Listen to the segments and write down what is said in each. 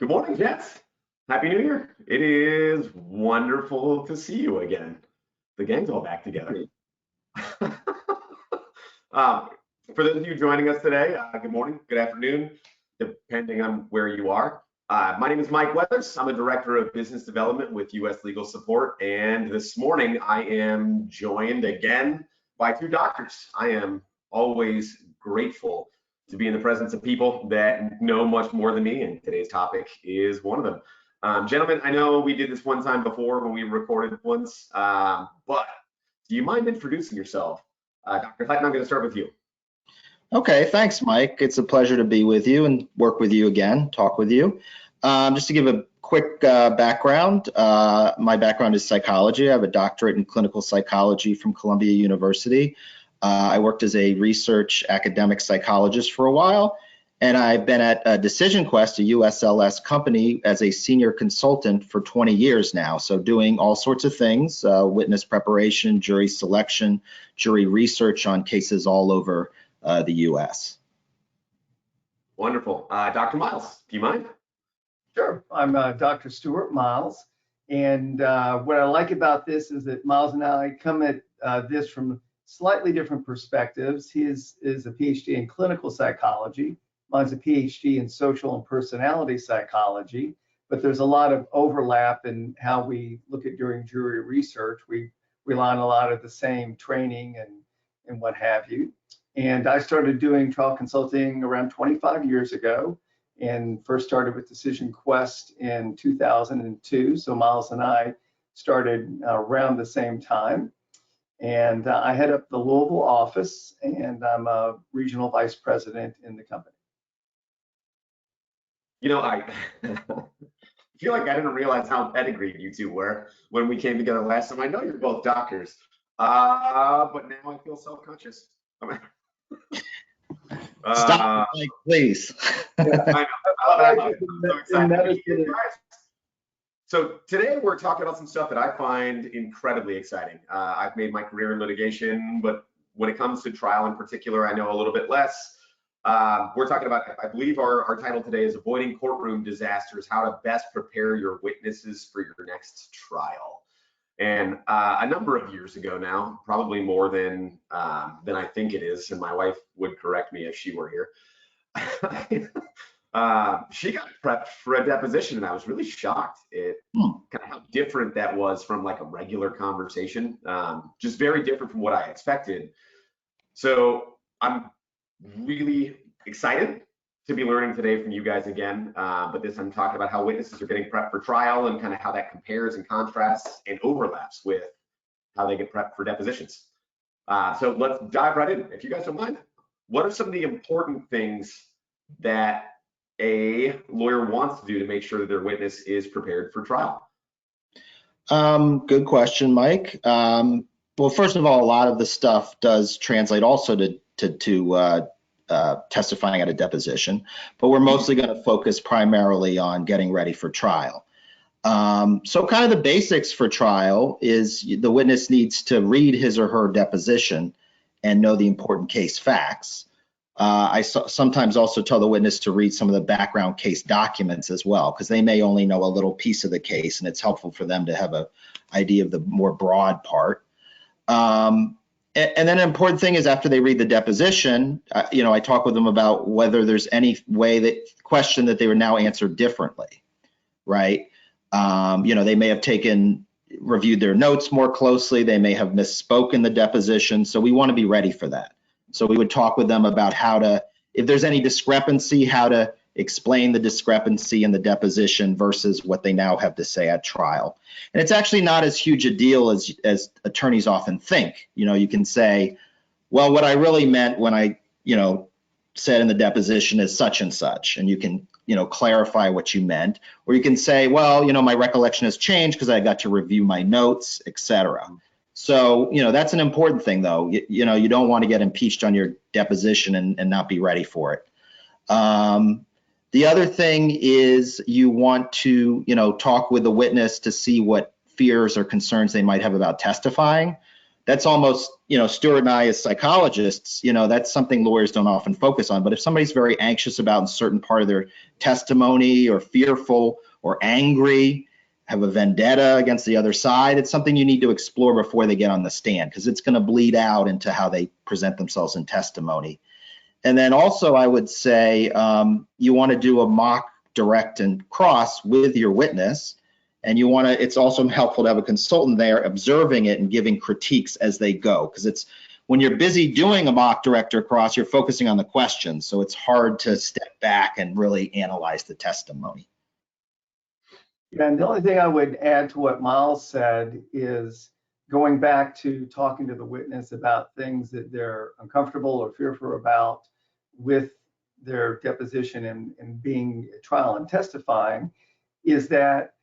Good morning, gents. Happy New Year. It is wonderful to see you again. The gang's all back together. um, for those of you joining us today, good morning, good afternoon, depending on where you are. My name is Mike Weathers. I'm a director of business development with U.S. Legal Support, and this morning I am joined again by two doctors. I am always grateful to be in the presence of people that know much more than me, and today's topic is one of them. Gentlemen, I know we did this one time before when we recorded once, but do you mind introducing yourself? Dr. Hutton, I'm going to start with you. Okay, thanks, Mike. It's a pleasure to be with you and work with you again, talk with you. Just to give a quick background, my background is psychology. I have a doctorate in clinical psychology from Columbia University. I worked as a research academic psychologist for a while, and I've been at Decision Quest, a USLS company, as a senior consultant for 20 years now. So doing all sorts of things, witness preparation, jury selection, jury research on cases all over the US. Wonderful. Dr. Miles, do you mind? Sure. I'm Dr. Stuart Miles. And what I like about this is that Miles and I come at this from slightly different perspectives. His is a PhD in clinical psychology. Mine's a PhD in social and personality psychology. But there's a lot of overlap in how we look at during jury research. We rely on a lot of the same training and what have you. And I started doing trial consulting around 25 years ago, and first started with Decision Quest in 2002. So Miles and I started around the same time. And I head up the Louisville office, and I'm a regional vice president in the company. You know, I feel like I didn't realize how pedigreed you two were when we came together last time. I know you're both doctors, but now I feel self-conscious. Stop, Mike, please. Yeah, I know. I'm so excited. So today we're talking about some stuff that I find incredibly exciting. I've made my career in litigation, but when it comes to trial in particular, I know a little bit less. We're talking about, I believe our title today is Avoiding Courtroom Disasters, How to Best Prepare Your Witnesses for Your Next Trial. And a number of years ago now, probably more than I think it is, and my wife would correct me if she were here. She got prepped for a deposition, and I was really shocked at kind of how different that was from like a regular conversation. Just very different from what I expected. So I'm really excited to be learning today from you guys again. But this I'm talking about how witnesses are getting prepped for trial and kind of how that compares and contrasts and overlaps with how they get prepped for depositions. So let's dive right in. If you guys don't mind, what are some of the important things that a lawyer wants to do to make sure that their witness is prepared for trial? Good question, Mike. Well, first of all, a lot of the stuff does translate also to testifying at a deposition, but we're mostly going to focus primarily on getting ready for trial. So kind of the basics for trial is the witness needs to read his or her deposition and know the important case facts. I sometimes also tell the witness to read some of the background case documents as well, because they may only know a little piece of the case, and it's helpful for them to have an idea of the more broad part. And then an important thing is after they read the deposition, I talk with them about whether there's any question that they would now answer differently, right? They may have reviewed their notes more closely. They may have misspoken the deposition. So we want to be ready for that. So we would talk with them about if there's any discrepancy, how to explain the discrepancy in the deposition versus what they now have to say at trial. And it's actually not as huge a deal as attorneys often think. You can say, well, what I really meant when I, said in the deposition is such and such, and you can, clarify what you meant. Or you can say, well, my recollection has changed because I got to review my notes, etc. So, that's an important thing, though. You don't want to get impeached on your deposition and not be ready for it. The other thing is you want to, talk with the witness to see what fears or concerns they might have about testifying. that's almost, Stuart and I as psychologists, that's something lawyers don't often focus on. But if somebody's very anxious about a certain part of their testimony, or fearful or angry, have a vendetta against the other side, it's something you need to explore before they get on the stand, because it's going to bleed out into how they present themselves in testimony. And then also, I would say you want to do a mock direct and cross with your witness. And it's also helpful to have a consultant there observing it and giving critiques as they go. Because it's when you're busy doing a mock direct or cross, you're focusing on the questions. So it's hard to step back and really analyze the testimony. Yeah, and the only thing I would add to what Miles said is going back to talking to the witness about things that they're uncomfortable or fearful about with their deposition and being at trial and testifying, is that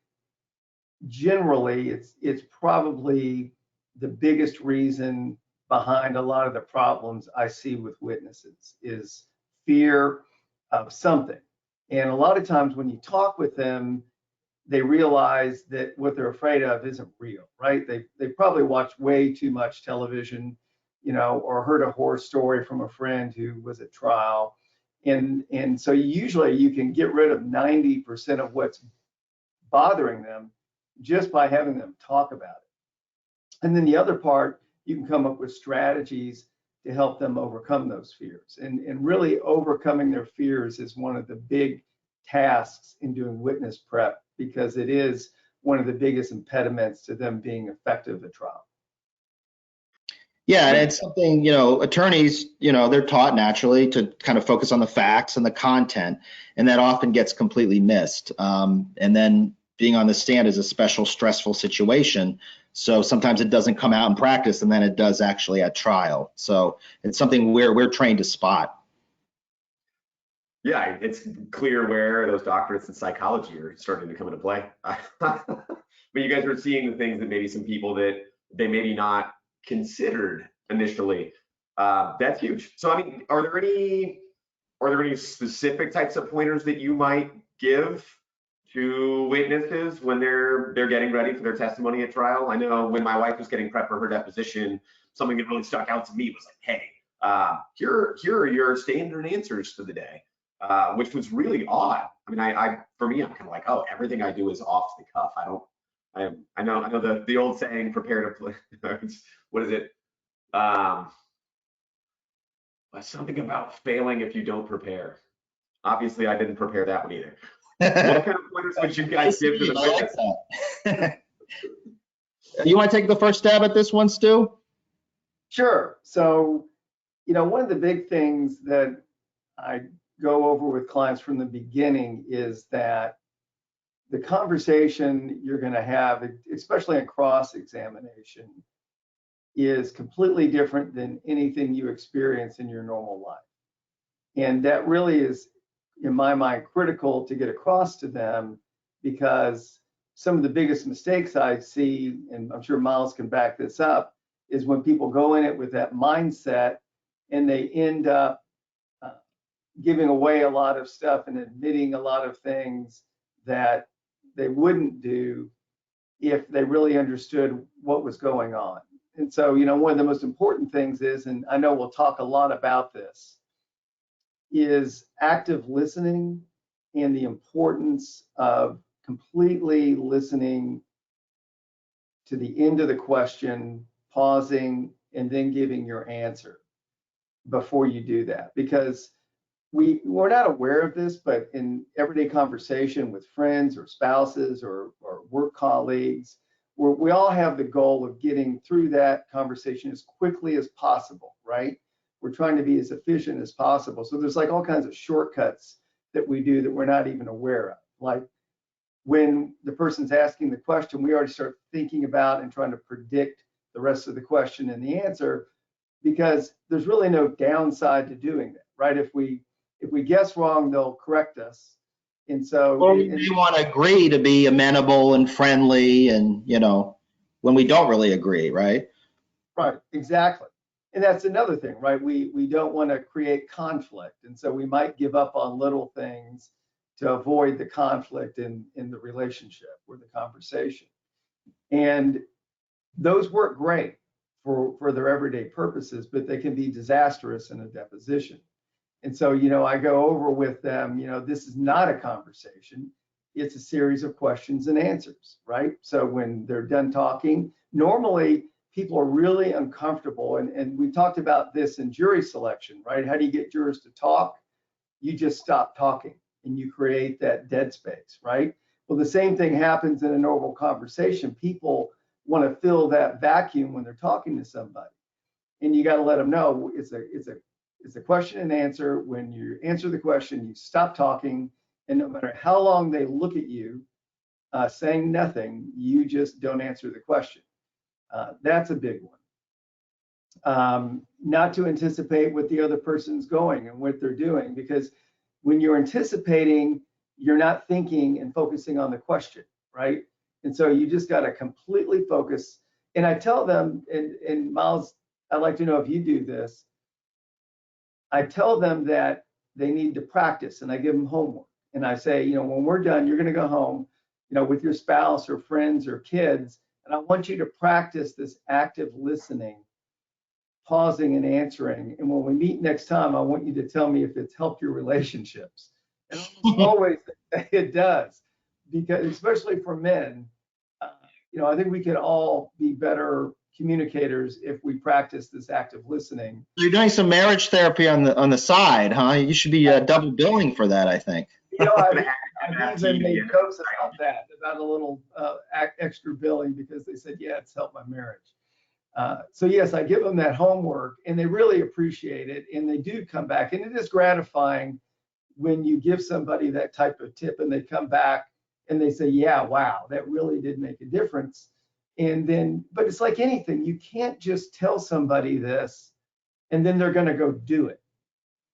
generally it's probably the biggest reason behind a lot of the problems I see with witnesses is fear of something. And a lot of times when you talk with them, they realize that what they're afraid of isn't real, right? They probably watched way too much television, or heard a horror story from a friend who was at trial. And so usually you can get rid of 90% of what's bothering them just by having them talk about it. And then the other part, you can come up with strategies to help them overcome those fears. And really overcoming their fears is one of the big tasks in doing witness prep, because it is one of the biggest impediments to them being effective at trial. Yeah, and it's something, attorneys, they're taught naturally to kind of focus on the facts and the content, and that often gets completely missed. And then being on the stand is a special stressful situation. So sometimes it doesn't come out in practice, and then it does actually at trial. So it's something we're trained to spot. Yeah, it's clear where those doctorates in psychology are starting to come into play. But you guys are seeing the things that maybe some people that they maybe not considered initially. That's huge. So I mean, are there any specific types of pointers that you might give to witnesses when they're getting ready for their testimony at trial? I know when my wife was getting prepped for her deposition, something that really stuck out to me was like, hey, here are your standard answers for the day, which was really odd. I mean, for me, I'm kind of like, oh, everything I do is off the cuff. I know the old saying, prepare to play. What is it? Something about failing if you don't prepare. Obviously, I didn't prepare that one either. What kind of pointers would you guys give to the witness? You want to take the first stab at this one, Stu? Sure. So, one of the big things that I go over with clients from the beginning is that the conversation you're going to have, especially in cross-examination, is completely different than anything you experience in your normal life. And that really is, in my mind, critical to get across to them, because some of the biggest mistakes I see, and I'm sure Miles can back this up, is when people go in it with that mindset and they end up giving away a lot of stuff and admitting a lot of things that they wouldn't do if they really understood what was going on. And so, one of the most important things is, and I know we'll talk a lot about this, is active listening and the importance of completely listening to the end of the question, pausing, and then giving your answer before you do that. Because we're not aware of this, but in everyday conversation with friends or spouses or work colleagues, we all have the goal of getting through that conversation as quickly as possible, right? We're trying to be as efficient as possible. So there's like all kinds of shortcuts that we do that we're not even aware of. Like when the person's asking the question, we already start thinking about and trying to predict the rest of the question and the answer, because there's really no downside to doing that, right? If we guess wrong, they'll correct us. And so we want to agree to be amenable and friendly, and when we don't really agree, right? Right, exactly. And that's another thing, right? We don't want to create conflict, and so we might give up on little things to avoid the conflict in the relationship or the conversation. And those work great. for their everyday purposes, but they can be disastrous in a deposition. And so, you know, I go over with them, you know, this is not a conversation. It's a series of questions and answers, right? So when they're done talking, normally people are really uncomfortable. And we talked about this in jury selection, right? How do you get jurors to talk? You just stop talking and you create that dead space, right? Well, the same thing happens in a normal conversation. People want to fill that vacuum when they're talking to somebody. And you got to let them know it's a question and answer. When you answer the question, you stop talking, and no matter how long they look at you, saying nothing, you just don't answer the question. That's a big one. Not to anticipate what the other person's going and what they're doing, because when you're anticipating, you're not thinking and focusing on the question, right? And so you just got to completely focus. And I tell them, and Miles, I'd like to know if you do this. I tell them that they need to practice, and I give them homework. And I say, you know, when we're done, you're going to go home, you know, with your spouse or friends or kids, and I want you to practice this active listening, pausing and answering. And when we meet next time, I want you to tell me if it's helped your relationships. And always it does, because especially for men, you know, I think we could all be better communicators if we practice this active listening. You're doing some marriage therapy on the side, huh? You should be double billing for that, I think. You know, I've even made jokes about that, about a little extra billing, because they said, yeah, it's helped my marriage. So yes, I give them that homework, and they really appreciate it, and they do come back. And it is gratifying when you give somebody that type of tip and they come back and they say, yeah, wow, that really did make a difference. And then, but it's like anything, you can't just tell somebody this and then they're going to go do it,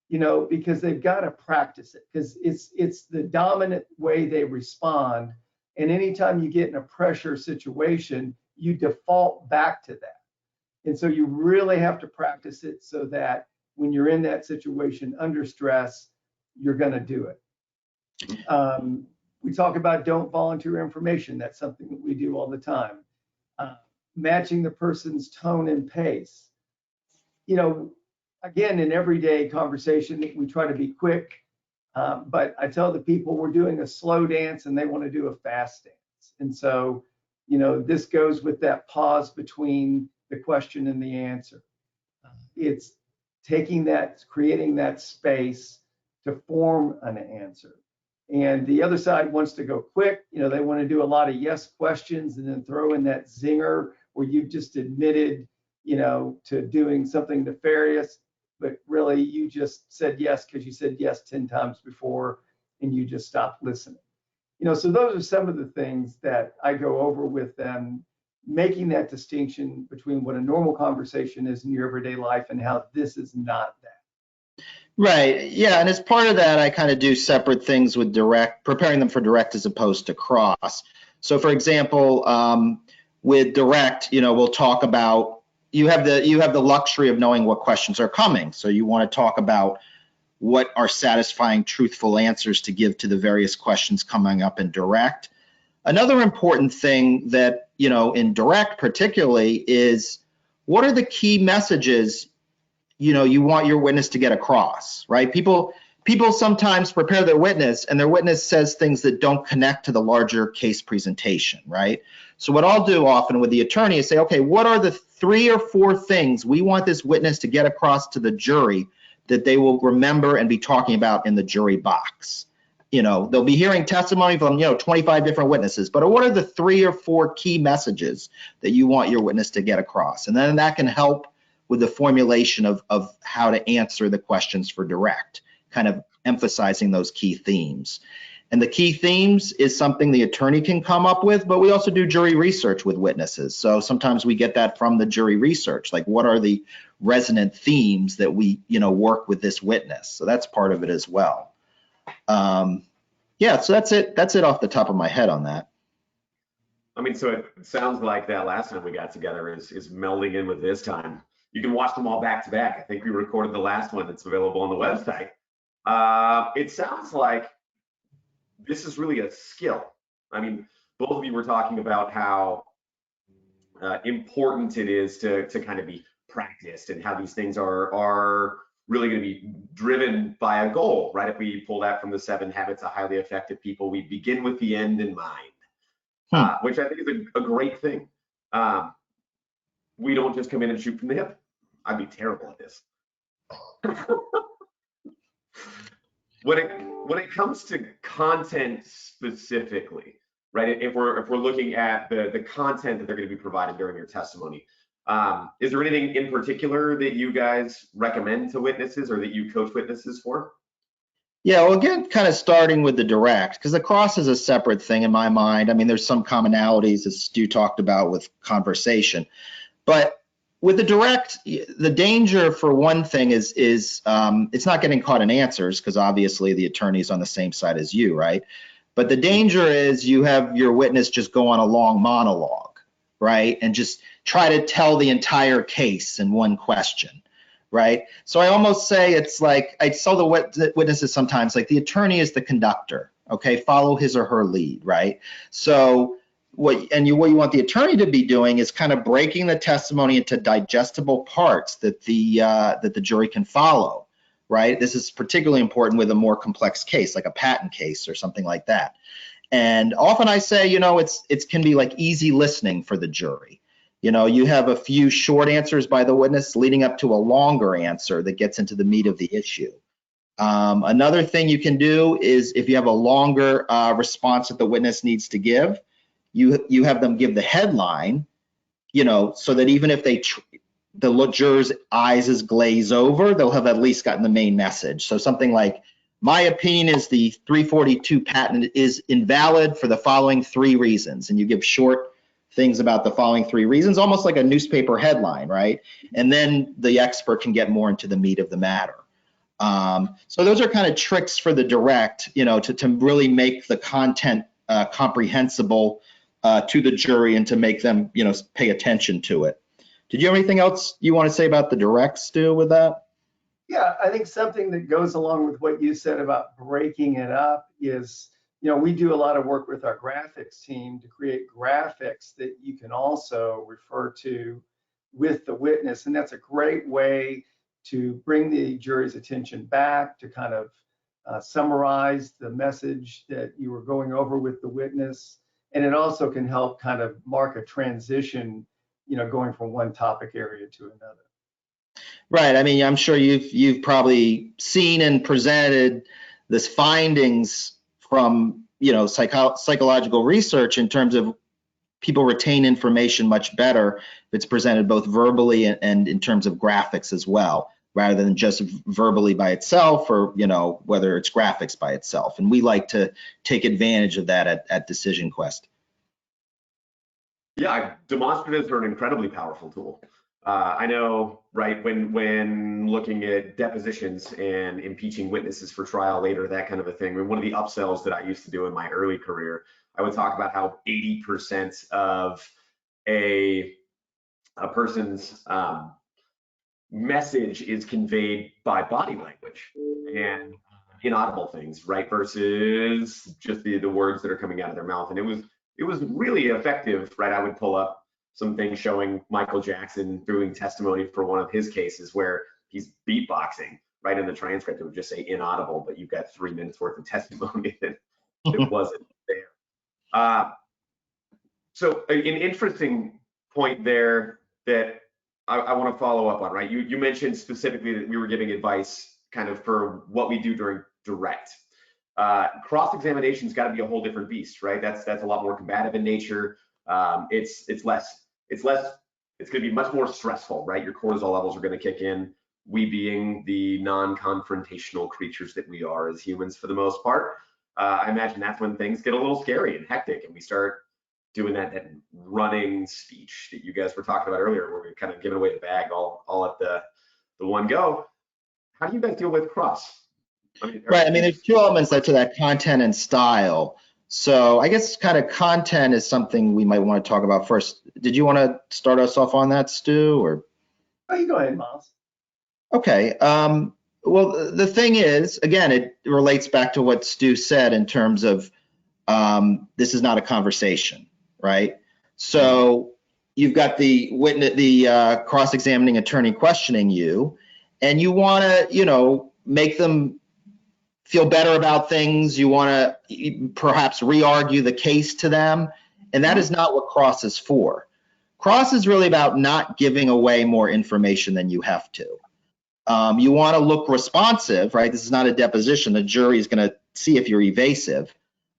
you know, because they've got to practice it, because it's the dominant way they respond. And anytime you get in a pressure situation, you default back to that. And so you really have to practice it so that when you're in that situation under stress, you're going to do it. We talk about don't volunteer information. That's something that we do all the time. Matching the person's tone and pace. You know, again, in everyday conversation, we try to be quick, but I tell the people we're doing a slow dance and they want to do a fast dance. And so, you know, this goes with that pause between the question and the answer. It's taking that, creating that space to form an answer. And the other side wants to go quick. You know, they want to do a lot of yes questions and then throw in that zinger where you've just admitted, you know, to doing something nefarious, but really you just said yes because you said yes 10 times before and you just stopped listening. You know, so those are some of the things that I go over with them, making that distinction between what a normal conversation is in your everyday life and how this is not that. Right. Yeah. And as part of that, I kind of do separate things with direct, preparing them for direct as opposed to cross. So for example, with direct, you know, we'll talk about, you have the luxury of knowing what questions are coming. So you want to talk about what are satisfying, truthful answers to give to the various questions coming up in direct. Another important thing that, you know, in direct particularly is what are the key messages you know you want your witness to get across, right? People sometimes prepare their witness and their witness says things that don't connect to the larger case presentation, right? So what I'll do often with the attorney is say, okay, what are the 3 or 4 things we want this witness to get across to the jury that they will remember and be talking about in the jury box? You know, they'll be hearing testimony from, you know, 25 different witnesses, but what are the 3 or 4 key messages that you want your witness to get across? And then that can help with the formulation of how to answer the questions for direct, kind of emphasizing those key themes. And the key themes is something the attorney can come up with, but we also do jury research with witnesses. So sometimes we get that from the jury research, like what are the resonant themes that we, you know, work with this witness. So that's part of it as well. Yeah, so that's it off the top of my head on that. I mean, so it sounds like that last time we got together is melding in with this time. You can watch them all back to back. I think we recorded the last one that's available on the website. It sounds like this is really a skill. I mean, both of you were talking about how important it is to kind of be practiced, and how these things are really going to be driven by a goal, right? If we pull that from the 7 Habits of Highly Effective People, we begin with the end in mind, which I think is a great thing. We don't just come in and shoot from the hip. I'd be terrible at this. When it comes to content specifically, right? If we're looking at the content that they're going to be provided during your testimony, is there anything in particular that you guys recommend to witnesses, or that you coach witnesses for? Yeah, well, again, kind of starting with the direct, because the cross is a separate thing in my mind. I mean, there's some commonalities, as Stu talked about, with conversation. But with the direct, the danger for one thing is it's not getting caught in answers, because obviously the attorney's on the same side as you, right? But the danger is you have your witness just go on a long monologue, right? And just try to tell the entire case in one question, right? So I almost say it's like, I tell the witnesses sometimes, like, the attorney is the conductor, okay? Follow his or her lead, right? So what you want the attorney to be doing is kind of breaking the testimony into digestible parts that the jury can follow, right? This is particularly important with a more complex case, like a patent case or something like that. And often I say, it can be like easy listening for the jury. You have a few short answers by the witness leading up to a longer answer that gets into the meat of the issue. Another thing you can do is, if you have a longer response that the witness needs to give, you have them give the headline, so that even if the juror's eyes glaze over, they'll have at least gotten the main message. So something like, my opinion is the 342 patent is invalid for the following 3 reasons. And you give short things about the following 3 reasons, almost like a newspaper headline, right? And then the expert can get more into the meat of the matter. So those are kind of tricks for the direct, to really make the content comprehensible to the jury, and to make them, pay attention to it. Did you have anything else you want to say about the direct, Stu, with that? Yeah, I think something that goes along with what you said about breaking it up is, we do a lot of work with our graphics team to create graphics that you can also refer to with the witness. And that's a great way to bring the jury's attention back, to kind of summarize the message that you were going over with the witness. And it also can help kind of mark a transition, going from one topic area to another. Right. I mean, I'm sure you've probably seen and presented this findings from, psychological research in terms of people retain information much better if it's presented both verbally and in terms of graphics as well, rather than just verbally by itself, or, whether it's graphics by itself. And we like to take advantage of that at Decision Quest. Yeah, demonstratives are an incredibly powerful tool. I know, right, when looking at depositions and impeaching witnesses for trial later, that kind of a thing. I mean, one of the upsells that I used to do in my early career, I would talk about how 80% of a person's message is conveyed by body language and inaudible things, right, versus just the words that are coming out of their mouth. And it was really effective, right? I would pull up some things showing Michael Jackson doing testimony for one of his cases where he's beatboxing, right? In the transcript, it would just say inaudible, but you've got 3 minutes worth of testimony that it wasn't there. So an interesting point there that I want to follow up on, right? You mentioned specifically that we were giving advice kind of for what we do during direct. Cross-examination's got to be a whole different beast, right? That's a lot more combative in nature. It's going to be much more stressful, right? Your cortisol levels are going to kick in. We being the non-confrontational creatures that we are as humans for the most part, I imagine that's when things get a little scary and hectic, and we start doing that running speech that you guys were talking about earlier, where we're kind of giving away the bag all at the one go. How do you guys deal with cross? Right. I mean, there's 2 elements to that: content and style. So I guess kind of content is something we might want to talk about first. Did you want to start us off on that, Stu? Or? Oh, you go ahead, Miles. Okay. Well, the thing is, again, it relates back to what Stu said in terms of this is not a conversation, right? So you've got the witness, the cross-examining attorney questioning you, and you want to, you know, make them feel better about things. You want to perhaps re-argue the case to them, and that is not what cross is for. Cross is really about not giving away more information than you have to. You want to look responsive, right? This is not a deposition. The jury is going to see if you're evasive.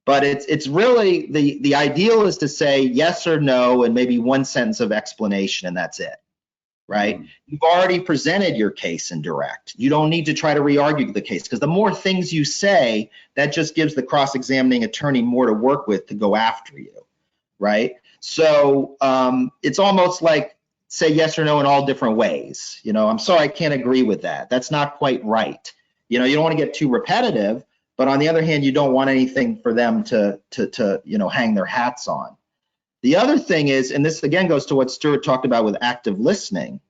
But it's really, the ideal is to say yes or no and maybe one sentence of explanation, and that's it, right? You've already presented your case in direct. You don't need to try to re-argue the case, because the more things you say, that just gives the cross-examining attorney more to work with to go after you, right? So it's almost like say yes or no in all different ways. You know, I'm sorry, I can't agree with that. That's not quite right. You know, you don't want to get too repetitive, but on the other hand, you don't want anything for them to you know, hang their hats on. The other thing is, and this again goes to what Stuart talked about with active listening.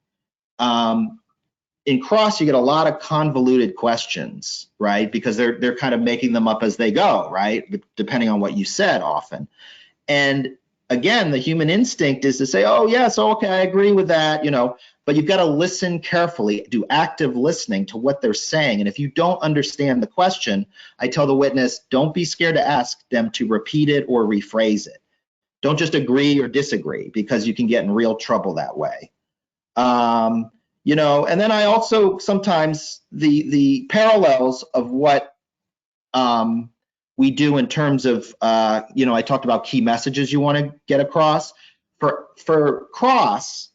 In cross, you get a lot of convoluted questions, right? Because they're kind of making them up as they go, right? Depending on what you said often. And again, the human instinct is to say, oh, yes, okay, I agree with that, you know, but you've got to listen carefully, do active listening to what they're saying. And if you don't understand the question, I tell the witness, don't be scared to ask them to repeat it or rephrase it. Don't just agree or disagree, because you can get in real trouble that way. You know, and then I also sometimes the parallels of what we do in terms of, you know, I talked about key messages you want to get across. For cross,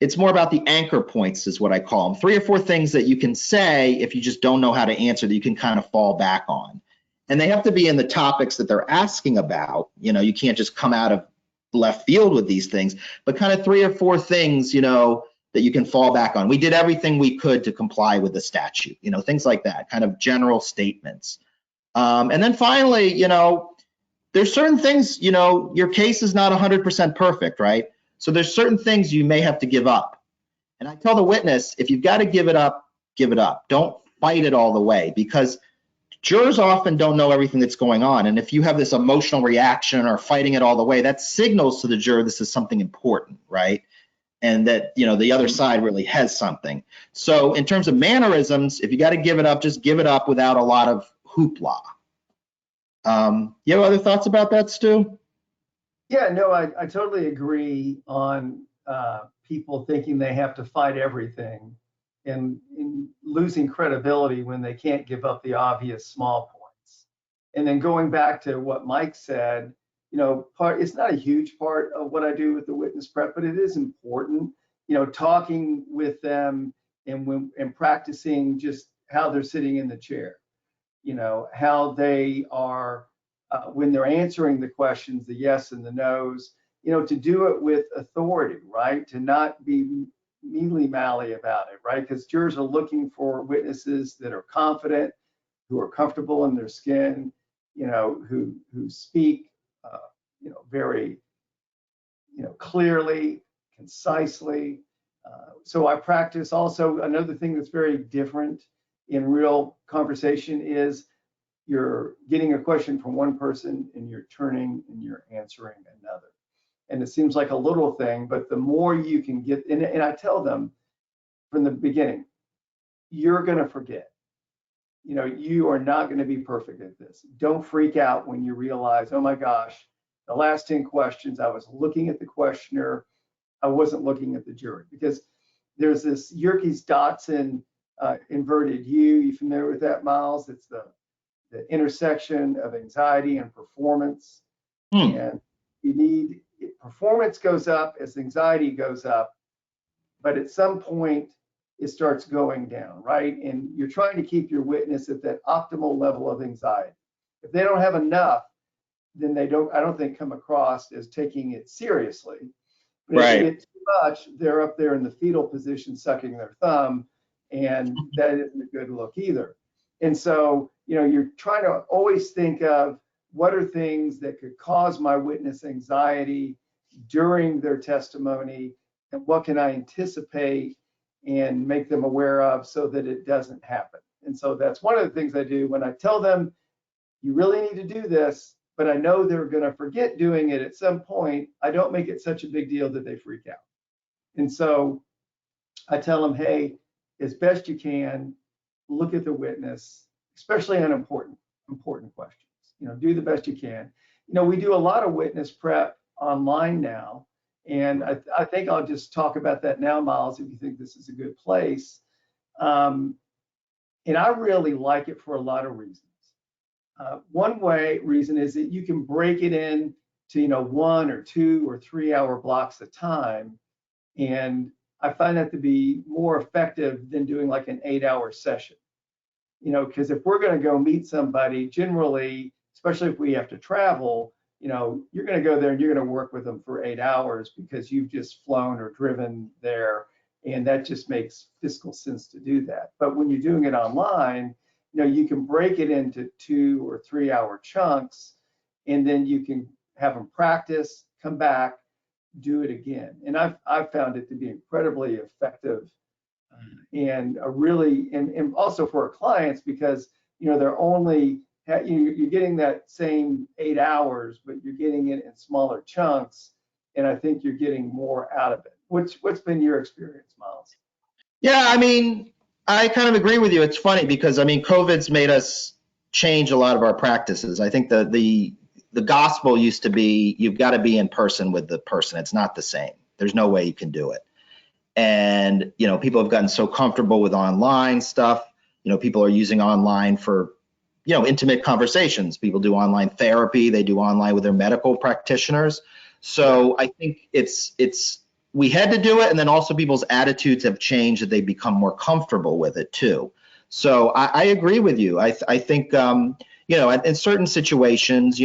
it's more about the anchor points is what I call them. 3 or 4 things that you can say if you just don't know how to answer that you can kind of fall back on. And they have to be in the topics that they're asking about. You know, you can't just come out of left field with these things, but kind of 3 or 4 things, you know, that you can fall back on. We did everything we could to comply with the statute, you know, things like that, kind of general statements. And then finally, you know, there's certain things, you know, your case is not 100% perfect, right? So there's certain things you may have to give up. And I tell the witness, if you've got to give it up, give it up. Don't fight it all the way, because jurors often don't know everything that's going on. And if you have this emotional reaction or fighting it all the way, that signals to the juror this is something important, right? And that, you know, the other side really has something. So in terms of mannerisms, if you got to give it up, just give it up without a lot of hoopla. You have other thoughts about that, Stu? Yeah, no, I totally agree on people thinking they have to fight everything and losing credibility when they can't give up the obvious small points. And then going back to what Mike said, you know, it's not a huge part of what I do with the witness prep, but it is important, you know, talking with them and practicing just how they're sitting in the chair, you know, how they are when they're answering the questions, the yes and the no's, you know, to do it with authority, right? To not be mealy-mouthy about it, right? Because jurors are looking for witnesses that are confident, who are comfortable in their skin, you know, who speak, you know, very, you know, clearly, concisely. So I practice also. Another thing that's very different in real conversation is you're getting a question from one person and you're turning and you're answering another. And it seems like a little thing, but the more you can get, and I tell them from the beginning, you're going to forget. You know, you are not going to be perfect at this. Don't freak out when you realize, oh my gosh, the last 10 questions, I was looking at the questioner, I wasn't looking at the jury. Because there's this Yerkes-Dodson inverted U. You familiar with that, Miles? It's the intersection of anxiety and performance. And you need, performance goes up as anxiety goes up, but at some point it starts going down, right? And you're trying to keep your witness at that optimal level of anxiety. If they don't have enough, then they don't, I don't think, come across as taking it seriously. But if they get too much, they're up there in the fetal position sucking their thumb, and that isn't a good look either. And so, you know, you're trying to always think of what are things that could cause my witness anxiety during their testimony, and what can I anticipate and make them aware of so that it doesn't happen. And so that's one of the things I do when I tell them, you really need to do this, but I know they're going to forget doing it at some point. I don't make it such a big deal that they freak out. And so I tell them, hey, as best you can, look at the witness, especially on important questions. Do the best you can. We do a lot of witness prep online now, and I think I'll just talk about that now, Miles, if you think this is a good place. And I really like it for a lot of reasons. One reason is that you can break it in to 1 or 2 or 3 hour blocks of time, and I find that to be more effective than doing like an 8-hour session. Because if we're going to go meet somebody, generally, especially if we have to travel, you're going to go there and you're going to work with them for 8 hours because you've just flown or driven there, and that just makes fiscal sense to do that. But when you're doing it online, you can break it into 2 or 3 hour chunks, and then you can have them practice, come back, do it again. And I've found it to be incredibly effective, and and also for our clients, because they're only you're getting that same 8 hours, but you're getting it in smaller chunks, and I think you're getting more out of it. What's been your experience, Miles? Yeah, I mean, I kind of agree with you. It's funny because COVID's made us change a lot of our practices. I think the gospel used to be you've got to be in person with the person. It's not the same. There's no way you can do it. And people have gotten so comfortable with online stuff. People are using online for intimate conversations. People do online therapy. They do online with their medical practitioners. So I think we had to do it, and then also people's attitudes have changed that they become more comfortable with it too. So I agree with you. I think in certain situations,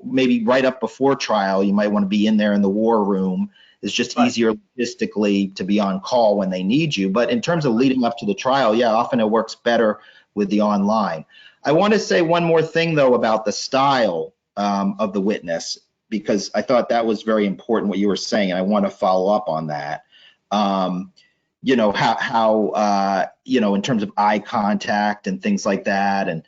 maybe right up before trial, you might want to be in there in the war room. It's just easier logistically to be on call when they need you. But in terms of leading up to the trial, yeah, often it works better with the online. I want to say one more thing, though, about the style of the witness, because I thought that was very important what you were saying, and I want to follow up on that. How in terms of eye contact and things like that. And,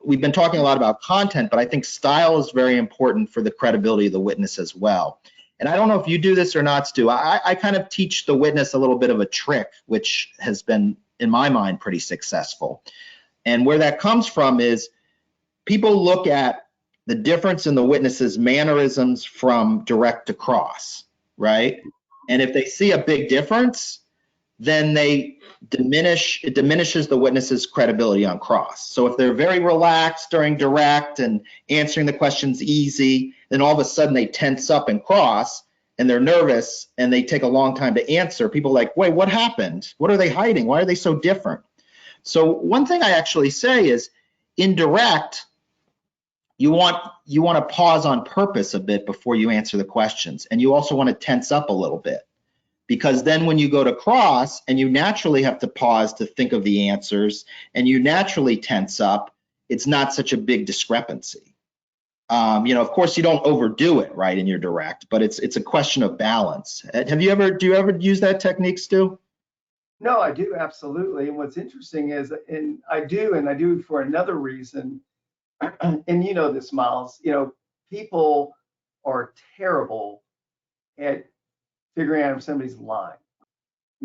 we've been talking a lot about content, but I think style is very important for the credibility of the witness as well. And I don't know if you do this or not, Stu. I kind of teach the witness a little bit of a trick, which has been, in my mind, pretty successful. And where that comes from is people look at the difference in the witness's mannerisms from direct to cross, right? And if they see a big difference, then it diminishes the witness's credibility on cross. So if they're very relaxed during direct and answering the questions easy, then all of a sudden they tense up and cross and they're nervous and they take a long time to answer. People are like, wait, what happened? What are they hiding? Why are they so different? So one thing I actually say is in direct, you want to pause on purpose a bit before you answer the questions. And you also want to tense up a little bit, because then when you go to cross and you naturally have to pause to think of the answers and you naturally tense up, it's not such a big discrepancy. Of course you don't overdo it right in your direct, but it's a question of balance. Do you ever use that technique, Stu? No, I do, absolutely. And what's interesting is, and I do for another reason, and this, Miles, people are terrible at figuring out if somebody's lying.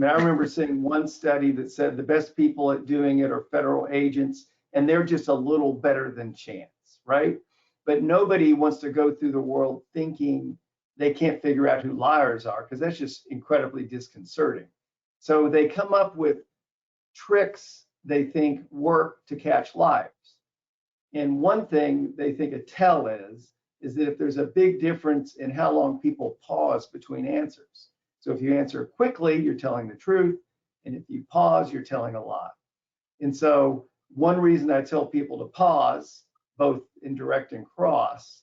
I remember seeing one study that said the best people at doing it are federal agents, and they're just a little better than chance, right? But nobody wants to go through the world thinking they can't figure out who liars are, because that's just incredibly disconcerting. So they come up with tricks they think work to catch liars. And one thing they think a tell is that if there's a big difference in how long people pause between answers. So if you answer quickly, you're telling the truth. And if you pause, you're telling a lie. And so one reason I tell people to pause, both in direct and cross,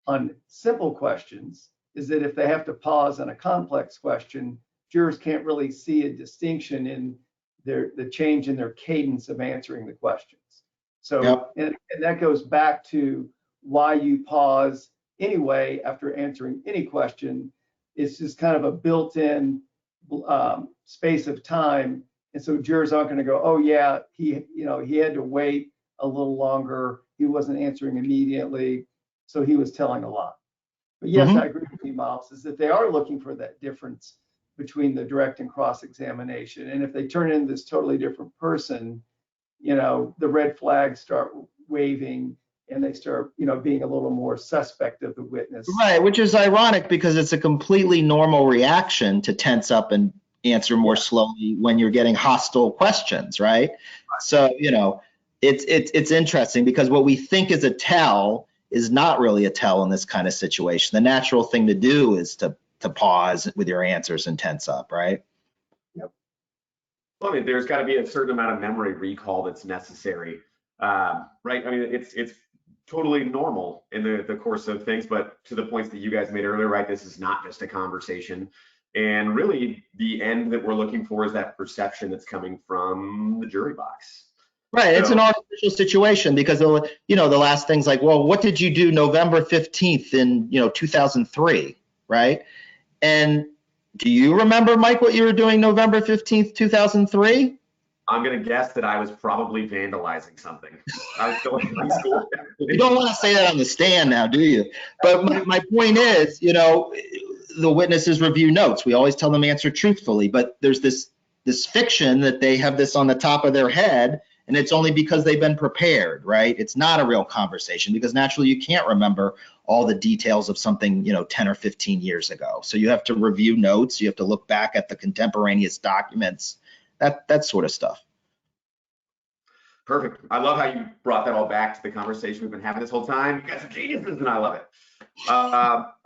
on simple questions is that if they have to pause on a complex question, jurors can't really see a distinction in the change in their cadence of answering the questions. So, and that goes back to why you pause anyway after answering any question. It's just kind of a built-in space of time, and so jurors aren't going to go, oh yeah, he had to wait a little longer, he wasn't answering immediately. so he was telling a lie. But yes, I agree with you, Miles, is that they are looking for that difference between the direct and cross-examination. And if they turn into this totally different person, the red flags start waving and they start, being a little more suspect of the witness. Right, which is ironic because it's a completely normal reaction to tense up and answer more slowly when you're getting hostile questions, right? So, it's interesting because what we think is a tell is not really a tell in this kind of situation. The natural thing to do is to pause with your answers and tense up, right? Yep. Well, I mean, there's got to be a certain amount of memory recall that's necessary, right? I mean, it's totally normal in the course of things, but to the points that you guys made earlier, right? This is not just a conversation. And really, the end that we're looking for is that perception that's coming from the jury box. Right. It's an artificial situation because, the last thing's like, well, what did you do November 15th in, 2003, right? And do you remember, Mike, what you were doing November 15th, 2003? I'm going to guess that I was probably vandalizing something. I was still in high school. You don't want to say that on the stand now, do you? But my point is, the witnesses review notes. We always tell them answer truthfully, but there's this fiction that they have this on the top of their head, and it's only because they've been prepared, right? It's not a real conversation because naturally you can't remember all the details of something, 10 or 15 years ago. So you have to review notes. You have to look back at the contemporaneous documents, that sort of stuff. Perfect. I love how you brought that all back to the conversation we've been having this whole time. You guys are geniuses, and I love it.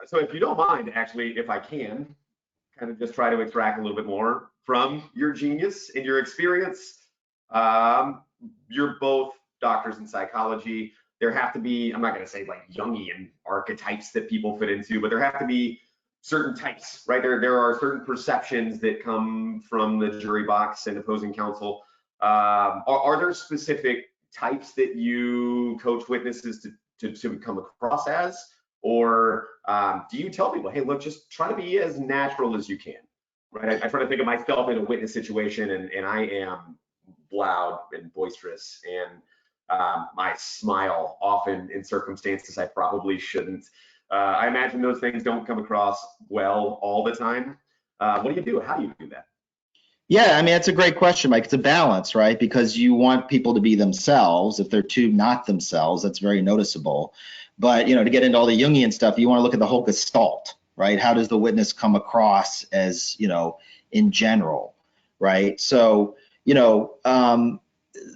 So if you don't mind, actually, if I can, kind of just try to extract a little bit more from your genius and your experience. You're both doctors in psychology. There have to be, I'm not going to say like Jungian archetypes that people fit into, but there have to be certain types, right? There are certain perceptions that come from the jury box and opposing counsel. Are there specific types that you coach witnesses to come across as? Or do you tell people, hey, look, just try to be as natural as you can, right? I try to think of myself in a witness situation, and I am loud and boisterous, and I smile often in circumstances I probably shouldn't. I imagine those things don't come across well all the time. What do you do? How do you do that? Yeah, I mean, that's a great question, Mike. It's a balance, right? Because you want people to be themselves. If they're too not themselves, that's very noticeable. But, to get into all the Jungian stuff, you want to look at the whole gestalt, right? How does the witness come across as, in general, right? So,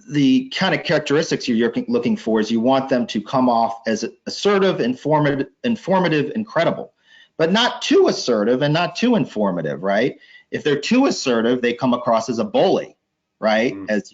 the kind of characteristics you're looking for is you want them to come off as assertive, informative, and credible, but not too assertive and not too informative, right? If they're too assertive, they come across as a bully, right? As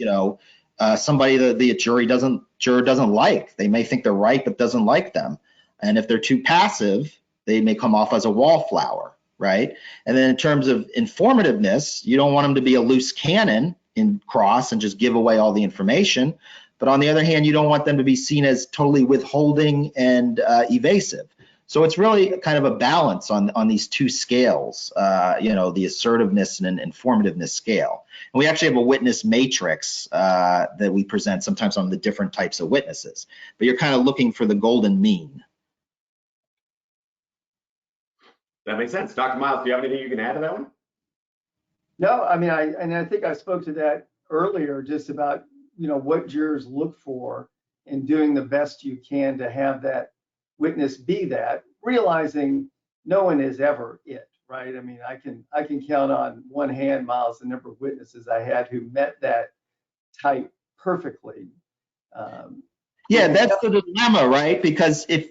somebody that the juror doesn't like. They may think they're right, but doesn't like them. And if they're too passive, they may come off as a wallflower, right? And then in terms of informativeness, you don't want them to be a loose cannon in cross and just give away all the information. But on the other hand, you don't want them to be seen as totally withholding and evasive. So it's really kind of a balance on these two scales, the assertiveness and informativeness scale. And we actually have a witness matrix that we present sometimes on the different types of witnesses. But you're kind of looking for the golden mean. That makes sense. Dr. Miles, do you have anything you can add to that one? No, I mean, I think I spoke to that earlier, just about, what jurors look for in doing the best you can to have that witness be that, realizing no one is ever it, right? I mean, I can count on one hand, Miles, the number of witnesses I had who met that type perfectly. Yeah, that's the dilemma, right? Because if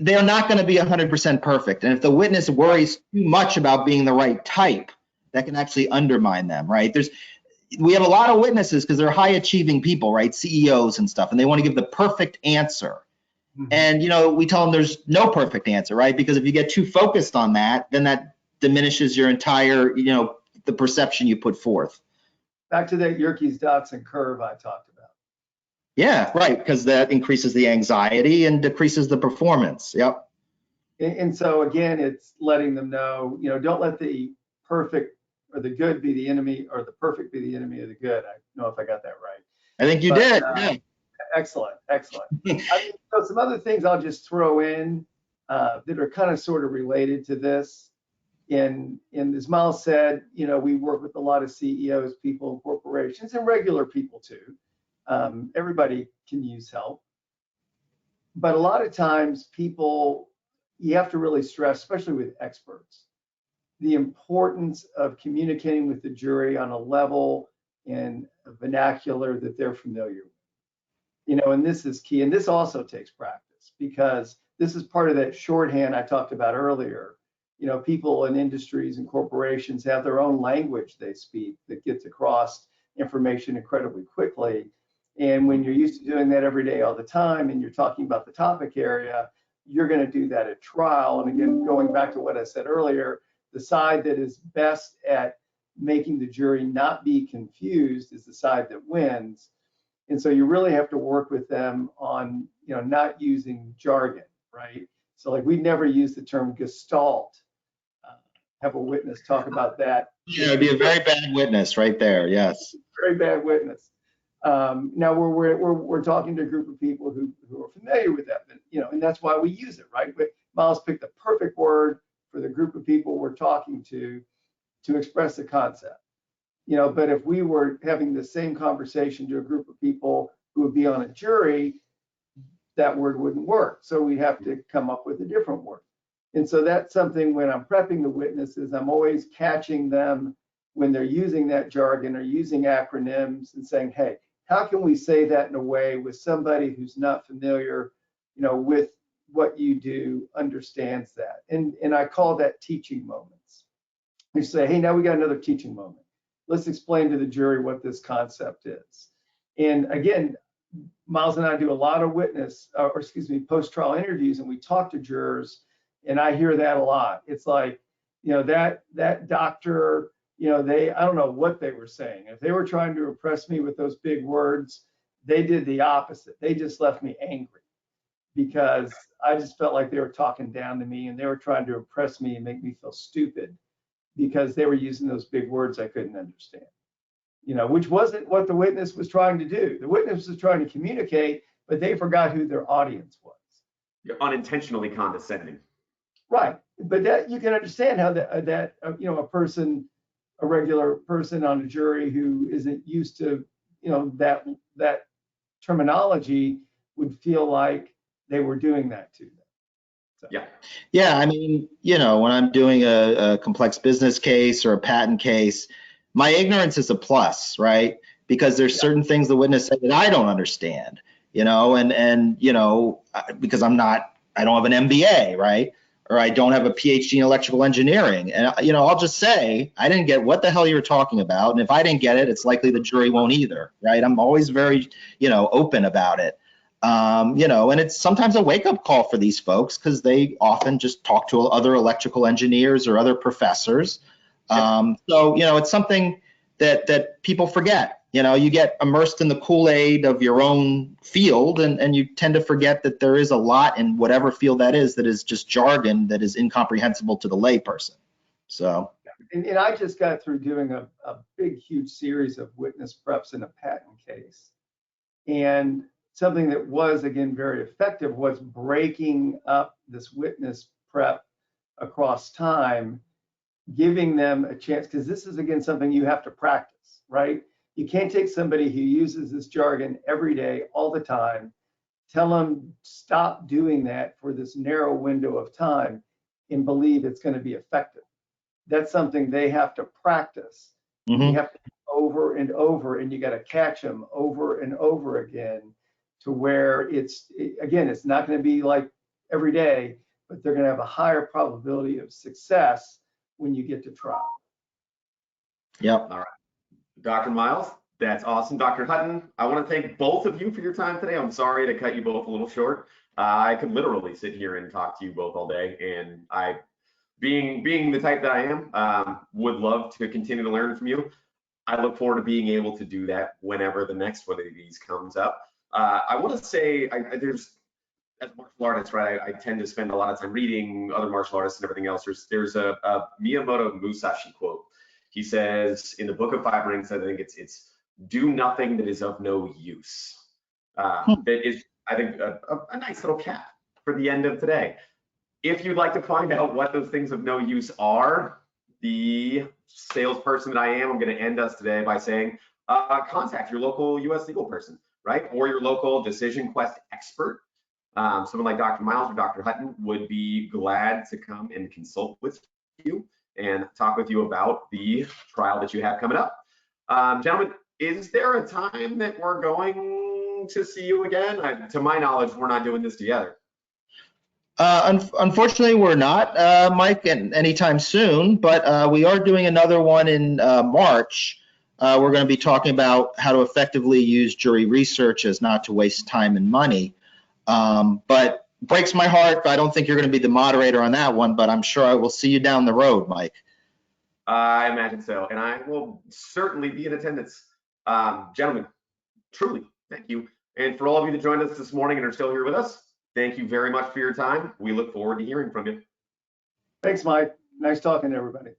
they're not going to be 100% perfect, and if the witness worries too much about being the right type, that can actually undermine them, right? We have a lot of witnesses because they're high achieving people, right? CEOs and stuff, and they want to give the perfect answer. And, we tell them there's no perfect answer, right? Because if you get too focused on that, then that diminishes your entire, the perception you put forth. Back to that Yerkes-Dodson curve I talked about. Yeah, right, because that increases the anxiety and decreases the performance. Yep. And so again, it's letting them know, don't let the perfect or the good be the enemy, or the perfect be the enemy of the good. I don't know if I got that right. I think you did. Yeah. Excellent. Excellent. I mean, so some other things I'll just throw in that are kind of sort of related to this. And as Miles said, you know, we work with a lot of CEOs, people in corporations, and regular people too. Everybody can use help. But a lot of times people, you have to really stress, especially with experts, the importance of communicating with the jury on a level and a vernacular that they're familiar with. You know, and this is key. And this also takes practice, because this is part of that shorthand I talked about earlier. You know, people in industries and corporations have their own language they speak that gets across information incredibly quickly. And when you're used to doing that every day all the time and you're talking about the topic area, you're going to do that at trial. And again, going back to what I said earlier, the side that is best at making the jury not be confused is the side that wins. And so you really have to work with them on, you know, not using jargon, right? So like we never use the term gestalt. Have a witness talk about that. Yeah, it'd be a very bad witness right there. Yes. Very bad witness. Now we're talking to a group of people who are familiar with that, you know, and that's why we use it, right? But Miles picked the perfect word for the group of people we're talking to express the concept. You know, but if we were having the same conversation to a group of people who would be on a jury, that word wouldn't work. So we have to come up with a different word. And so that's something when I'm prepping the witnesses, I'm always catching them when they're using that jargon or using acronyms and saying, hey, how can we say that in a way with somebody who's not familiar, you know, with what you do, understands that. And I call that teaching moments. We say, hey, now we got another teaching moment. Let's explain to the jury what this concept is. And again, Miles and I do a lot of post-trial interviews, and we talk to jurors, and I hear that a lot. It's like, you know, that doctor, you know, I don't know what they were saying. If they were trying to impress me with those big words, they did the opposite. They just left me angry because I just felt like they were talking down to me and they were trying to impress me and make me feel stupid because they were using those big words I couldn't understand. You know, which wasn't what the witness was trying to do. The witness was trying to communicate, but they forgot who their audience was. You're unintentionally condescending. Right, but that you can understand how that you know, a regular person on a jury who isn't used to, you know, that terminology would feel like they were doing that to them. So. Yeah. I mean, you know, when I'm doing a complex business case or a patent case, my ignorance is a plus, right? Because there's certain things the witness said that I don't understand, you know, and you know, because I don't have an MBA, right? Or I don't have a PhD in electrical engineering. And, you know, I'll just say, I didn't get what the hell you were talking about. And if I didn't get it, it's likely the jury won't either, right? I'm always very, you know, open about it. You know, and it's sometimes a wake up call for these folks because they often just talk to other electrical engineers or other professors. So, you know, it's something that people forget. You know, you get immersed in the Kool-Aid of your own field and you tend to forget that there is a lot in whatever field that is just jargon that is incomprehensible to the layperson. So. And I just got through doing a big, huge series of witness preps in a patent case. And something that was, again, very effective was breaking up this witness prep across time, giving them a chance, because this is, again, something you have to practice, right? You can't take somebody who uses this jargon every day, all the time, tell them stop doing that for this narrow window of time and believe it's going to be effective. That's something they have to practice. Mm-hmm. You have to do over and over, and you got to catch them over and over again to where it's not going to be like every day, but they're going to have a higher probability of success when you get to trial. Yep. All right. Dr. Miles, that's awesome. Dr. Hutton, I want to thank both of you for your time today. I'm sorry to cut you both a little short. I could literally sit here and talk to you both all day, and being the type that I am, would love to continue to learn from you. I look forward to being able to do that whenever the next one of these comes up. I want to say, as a martial artist, right, I tend to spend a lot of time reading other martial artists and everything else. There's a Miyamoto Musashi quote. He says in the Book of Five Rings, I think it's do nothing that is of no use. That is I think a nice little cap for the end of today. If you'd like to find out what those things of no use are, the salesperson that I am, I'm going to end us today by saying, contact your local U.S. legal person, right? Or your local Decision Quest expert. Someone like Dr. Miles or Dr. Hutton would be glad to come and consult with you and talk with you about the trial that you have coming up. Gentlemen, is there a time that we're going to see you again? To my knowledge, we're not doing this together. Unfortunately, we're not, Mike, anytime soon, but we are doing another one in March. We're going to be talking about how to effectively use jury research as not to waste time and money. But breaks my heart, I don't think you're going to be the moderator on that one, but I'm sure I will see you down the road, Mike. I imagine so, and I will certainly be in attendance. Gentlemen, truly, thank you. And for all of you that joined us this morning and are still here with us, thank you very much for your time. We look forward to hearing from you. Thanks, Mike. Nice talking to everybody.